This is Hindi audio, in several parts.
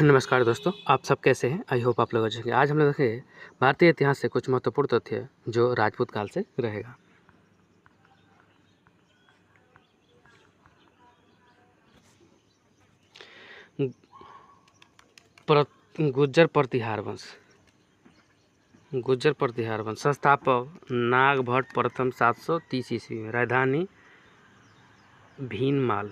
नमस्कार दोस्तों, आप सब कैसे हैं। आई होप आप लोग अच्छे हैं। आज हम लोग देखेंगे भारतीय इतिहास से कुछ महत्वपूर्ण तथ्य जो राजपूत काल से रहेगा। गुर्जर प्रतिहार वंश संस्थापक नागभट्ट प्रथम 730 ईस्वी में, राजधानी भीनमाल।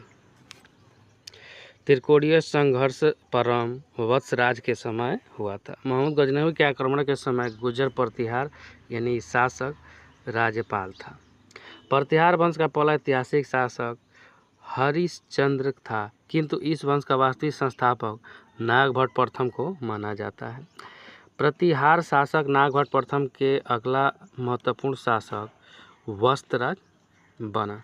त्रिकोणीय संघर्ष परम वत्सराज के समय हुआ था। मोहम्मद गजनवी के आक्रमण के समय गुर्जर प्रतिहार यानी शासक राज्यपाल था। प्रतिहार वंश का पहला ऐतिहासिक शासक हरिश्चंद्र था, किंतु इस वंश का वास्तविक संस्थापक नागभट्ट प्रथम को माना जाता है। प्रतिहार शासक नागभट्ट प्रथम के अगला महत्वपूर्ण शासक वत्सराज बना।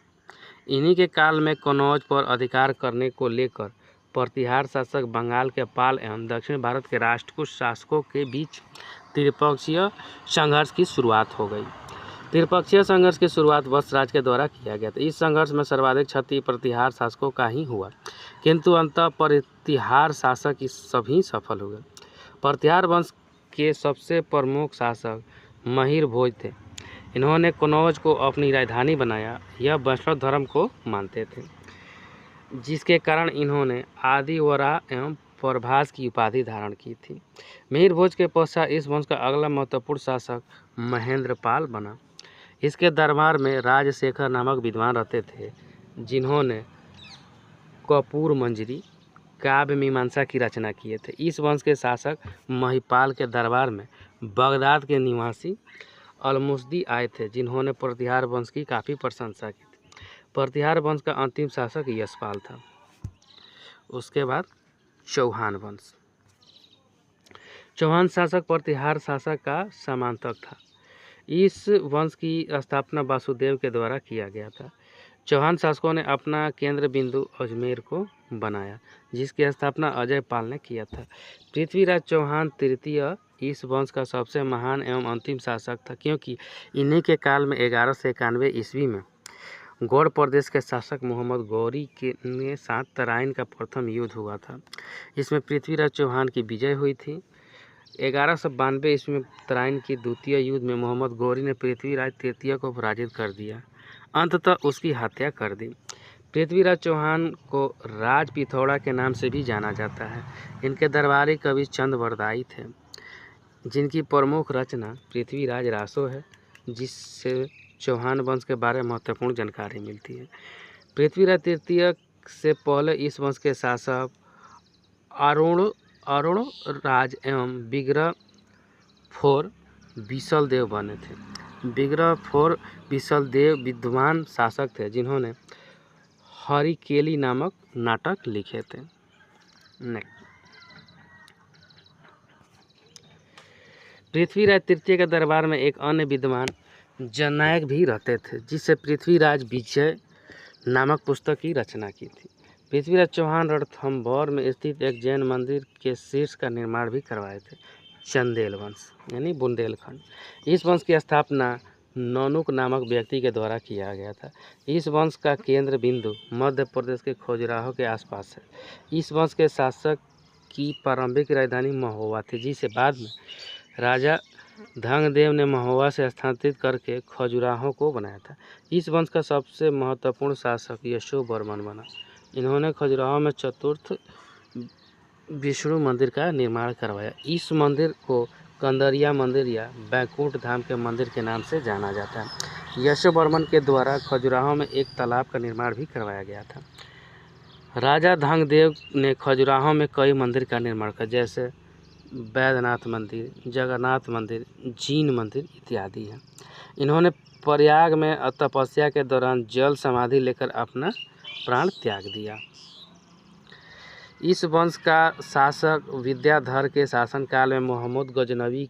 इन्हीं के काल में कन्नौज पर अधिकार करने को लेकर प्रतिहार शासक बंगाल के पाल एवं दक्षिण भारत के राष्ट्रकूट शासकों के बीच त्रिपक्षीय संघर्ष की शुरुआत हो गई। त्रिपक्षीय संघर्ष की शुरुआत वत्सराज के द्वारा किया गया था। इस संघर्ष में सर्वाधिक क्षति प्रतिहार शासकों का ही हुआ, किंतु अंततः प्रतिहार शासक सभी सफल हुए। प्रतिहार वंश के सबसे प्रमुख शासक महिर भोज थे। इन्होंने कन्नौज को अपनी राजधानी बनाया। यह वैष्णव धर्म को मानते थे, जिसके कारण इन्होंने आदिवरा एवं प्रभास की उपाधि धारण की थी। महिर भोज के पश्चात इस वंश का अगला महत्वपूर्ण शासक महेंद्रपाल बना। इसके दरबार में राजशेखर नामक विद्वान रहते थे, जिन्होंने कपूर मंजरी काव्य मीमांसा की रचना किए थे। इस वंश के शासक महिपाल के दरबार में बगदाद के निवासी अलमुस्दी आए थे, जिन्होंने प्रतिहार वंश की काफ़ी प्रशंसा की थी। प्रतिहार वंश का अंतिम शासक यशपाल था। उसके बाद चौहान वंश। चौहान शासक प्रतिहार शासक का समांतक था। इस वंश की स्थापना वासुदेव के द्वारा किया गया था। चौहान शासकों ने अपना केंद्र बिंदु अजमेर को बनाया, जिसकी स्थापना अजय पाल ने किया था। पृथ्वीराज चौहान तृतीय इस वंश का सबसे महान एवं अंतिम शासक था, क्योंकि इन्हीं के काल में 1191 ईस्वी में गौड़ प्रदेश के शासक मोहम्मद गौरी के साथ तराइन का प्रथम युद्ध हुआ था। इसमें पृथ्वीराज चौहान की विजय हुई थी। 1192 ईस्वी में तराइन के द्वितीय युद्ध में मोहम्मद गौरी ने पृथ्वीराज तृतीय को पराजित कर दिया, अंततः उसकी हत्या कर दी। पृथ्वीराज चौहान को राज पिथौड़ा के नाम से भी जाना जाता है। इनके दरबारी कवि चंद वरदाई थे, जिनकी प्रमुख रचना पृथ्वीराज रासो है, जिससे चौहान वंश के बारे में महत्वपूर्ण जानकारी मिलती है। पृथ्वीराज तृतीय से पहले इस वंश के शासक अरुण राज एवं विग्रह फोर बिसल देव बने थे। विग्रह फोर बिसल देव विद्वान शासक थे, जिन्होंने हरिकेली नामक नाटक लिखे थे। पृथ्वीराज तृतीय के दरबार में एक अन्य विद्वान जननायक भी रहते थे, जिससे पृथ्वीराज विजय नामक पुस्तक की रचना की थी। पृथ्वीराज चौहान रणथंभौर में स्थित एक जैन मंदिर के शीर्ष का निर्माण भी करवाए थे। चंदेल वंश यानी बुंदेलखंड। इस वंश की स्थापना नौनुक नामक व्यक्ति के द्वारा किया गया था। इस वंश का केंद्र बिंदु मध्य प्रदेश के खजुराहो के आसपास है। इस वंश के शासक की प्रारंभिक राजधानी महोबा थी, जिसे बाद में राजा धंगदेव ने महोबा से स्थानांतरित करके खजुराहो को बनाया था। इस वंश का सबसे महत्वपूर्ण शासक यशोवर्मन बना। इन्होंने खजुराहो में चतुर्थ विष्णु मंदिर का निर्माण करवाया। इस मंदिर को कंदरिया मंदिर या बैकुंठ धाम के मंदिर के नाम से जाना जाता है। यशोवर्मन के द्वारा खजुराहो में एक तालाब का निर्माण भी करवाया गया था। राजा धंगदेव ने खजुराहो में कई मंदिर का निर्माण किया, जैसे बैद्यनाथ मंदिर, जगन्नाथ मंदिर, जीन मंदिर इत्यादि है। इन्होंने प्रयाग में तपस्या के दौरान जल समाधि लेकर अपना प्राण त्याग दिया। इस वंश का शासक विद्याधर के शासनकाल में मोहम्मद गजनवी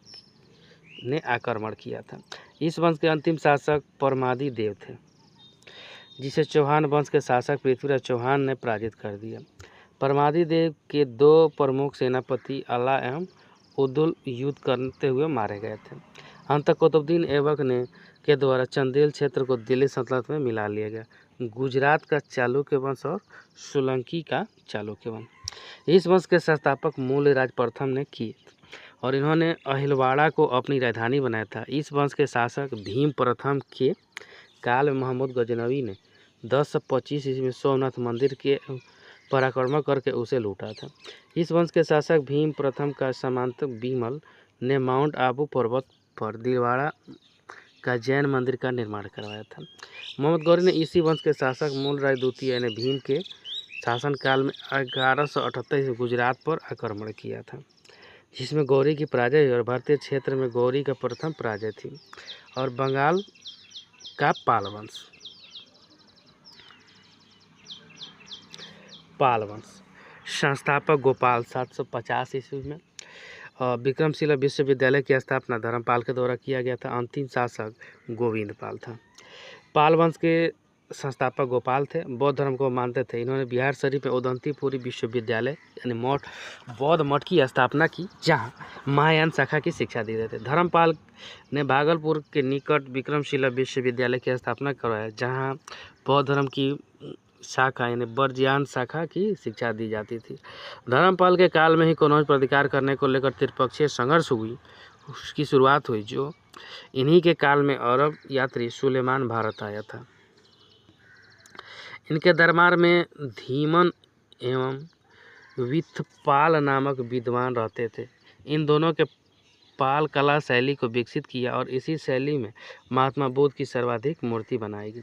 ने आक्रमण किया था। इस वंश के अंतिम शासक परमादी देव थे, जिसे चौहान वंश के शासक पृथ्वीराज चौहान ने पराजित कर दिया। परमादी देव के दो प्रमुख सेनापति अला एवं उद्दुल युद्ध करते हुए मारे गए थे। अंततः कुतुबुद्दीन ऐबक ने के द्वारा चंदेल क्षेत्र को दिल्ली सल्तनत में मिला लिया गया। गुजरात का चालुक्य वंश और सोलंकी का चालुक्य वंश। इस वंश के संस्थापक मूलराज प्रथम ने किए और इन्होंने अहिलवाड़ा को अपनी राजधानी बनाया था। इस वंश के शासक भीम प्रथम के काल में महमूद गजनवी ने 1025 ईस्वी में सोमनाथ मंदिर के पर आक्रमण करके उसे लूटा था। इस वंश के शासक भीम प्रथम का सामंत बीमल ने माउंट आबू पर्वत पर दिलवाड़ा का जैन मंदिर का निर्माण करवाया था। मोहम्मद गौरी ने इसी वंश के शासक मूलराज द्वितीय ने भीम के शासनकाल में 1178 में गुजरात पर आक्रमण किया था, जिसमें गौरी की पराजय हुई और भारतीय क्षेत्र में गौरी का प्रथम पराजय थी। और बंगाल का पाल वंश संस्थापक गोपाल 750 ईस्वी में विक्रमशिला विश्वविद्यालय की स्थापना धर्मपाल के द्वारा किया गया था। अंतिम शासक गोविंद पाल था। पाल वंश के संस्थापक गोपाल थे, बौद्ध धर्म को मानते थे। इन्होंने बिहार शरीफ में उदंतीपुरी विश्वविद्यालय यानी बौद्ध मठ की स्थापना की, जहां महायान शाखा की शिक्षा दी जाती है। धर्मपाल ने भागलपुर के निकट विक्रमशिला विश्वविद्यालय की स्थापना करवाया, जहां बौद्ध धर्म की शाखा यानी बर्जियान शाखा की शिक्षा दी जाती थी। धर्मपाल के काल में ही कन्नौज पर अधिकार करने को लेकर त्रिपक्षीय संघर्ष हुई, उसकी शुरुआत हुई, जो इन्हीं के काल में अरब यात्री सुलेमान भारत आया था। इनके दरबार में धीमन एवं विथपाल नामक विद्वान रहते थे। इन दोनों के पाल कला शैली को विकसित किया और इसी शैली में महात्मा बुद्ध की सर्वाधिक मूर्ति बनाई गई।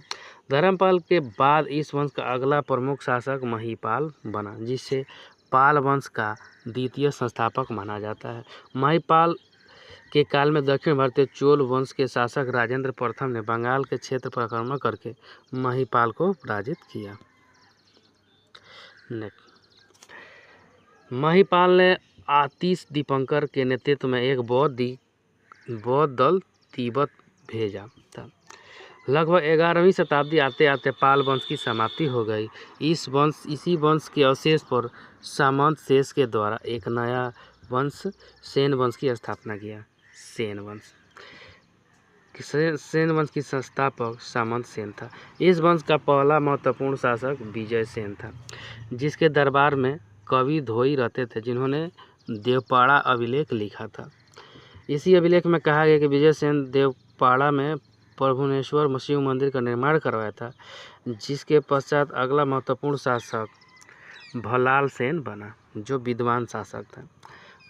धर्मपाल के बाद इस वंश का अगला प्रमुख शासक महिपाल बना, जिसे पाल वंश का द्वितीय संस्थापक माना जाता है। महिपाल के काल में दक्षिण भारतीय चोल वंश के शासक राजेंद्र प्रथम ने बंगाल के क्षेत्र पर आक्रमण करके महिपाल को पराजित किया। महिपाल ने आतिश दीपंकर के नेतृत्व में एक बौद्ध दल तिब्बत भेजा था। लगभग 11वीं शताब्दी आते आते पाल वंश की समाप्ति हो गई। इसी वंश के अवशेष पर सामंत शेष के द्वारा एक नया वंश सेन वंश की स्थापना किया। सेन वंश की संस्थापक सामंत सेन था। इस वंश का पहला महत्वपूर्ण शासक विजय सेन था, जिसके दरबार में कवि धोई रहते थे, जिन्होंने देवपाड़ा अभिलेख लिखा था। इसी अभिलेख में कहा गया कि विजय सेन देवपाड़ा में प्रभुनेश्वर मसीह मंदिर का निर्माण करवाया था, जिसके पश्चात अगला महत्वपूर्ण शासक भलाल सेन बना, जो विद्वान शासक था।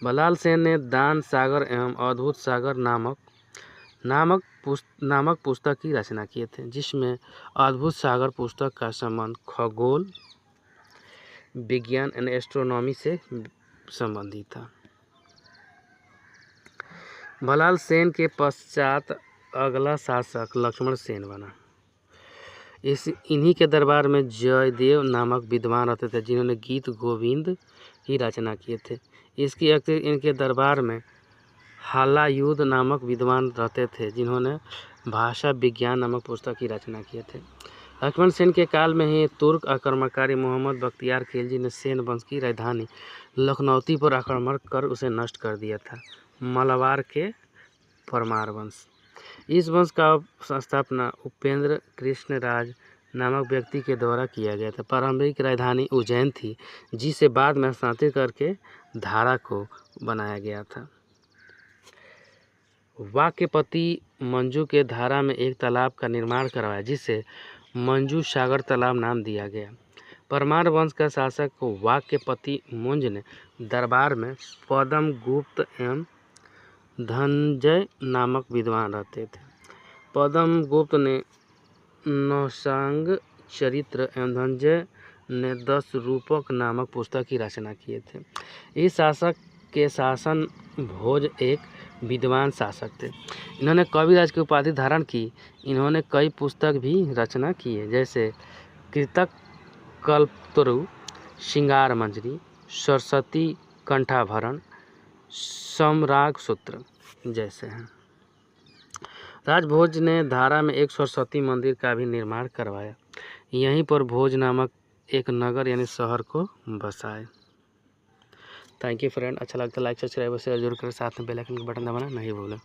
भलाल सेन ने दान सागर एवं अद्भुत सागर नामक पुस्तक की रचना किए थे, जिसमें अद्भुत सागर पुस्तक का संबंध खगोल विज्ञान एंड एस्ट्रोनॉमी से संबंधित था। भलाल सेन के पश्चात अगला शासक लक्ष्मण सेन बना। इन्हीं के दरबार में जयदेव नामक विद्वान रहते थे, जिन्होंने गीत गोविंद की रचना किए थे। इसके अतिरिक्त इनके दरबार में हलायुध नामक विद्वान रहते थे, जिन्होंने भाषा विज्ञान नामक पुस्तक की रचना किए थे। लक्ष्मण सेन के काल में ही तुर्क आक्रमणकारी मोहम्मद बख्तियार खिलजी ने सेन वंश की राजधानी लखनौती पर आक्रमण कर उसे नष्ट कर दिया था। मलबार के परमार वंश। इस वंश का स्थापना उपेंद्र कृष्ण राज नामक व्यक्ति के द्वारा किया गया था। प्रारंभिक राजधानी उज्जैन थी, जिसे बाद में स्थानांतरित करके धारा को बनाया गया था। वाक्यपति मंजू के धारा में एक तालाब का निर्माण करवाया, जिसे मंजू सागर तालाब नाम दिया गया। परमार वंश का शासक वाक्यपति मुंज ने दरबार में पद्म गुप्त एवं धनंजय नामक विद्वान रहते थे। पद्म गुप्त ने नौशांग चरित्र एवं धनंजय ने 10 रूपक नामक पुस्तक की रचना किए थे। इस शासक के शासन भोज एक विद्वान शासक थे। इन्होंने कविराज की उपाधि धारण की। इन्होंने कई पुस्तक भी रचना की है, जैसे कृतक कल्पतरु, श्रृंगार मंजरी, सरस्वती कंठाभरण, समराग सूत्र जैसे हैं। राजभोज ने धारा में एक सरस्वती मंदिर का भी निर्माण करवाया। यहीं पर भोज नामक एक नगर यानी शहर को बसाए। Thank you friend. अच्छा लगता है लाइक सब्सक्राइब शेयर जरूर करें, साथ में बेल आइकन का बटन दबाना नहीं भूलें।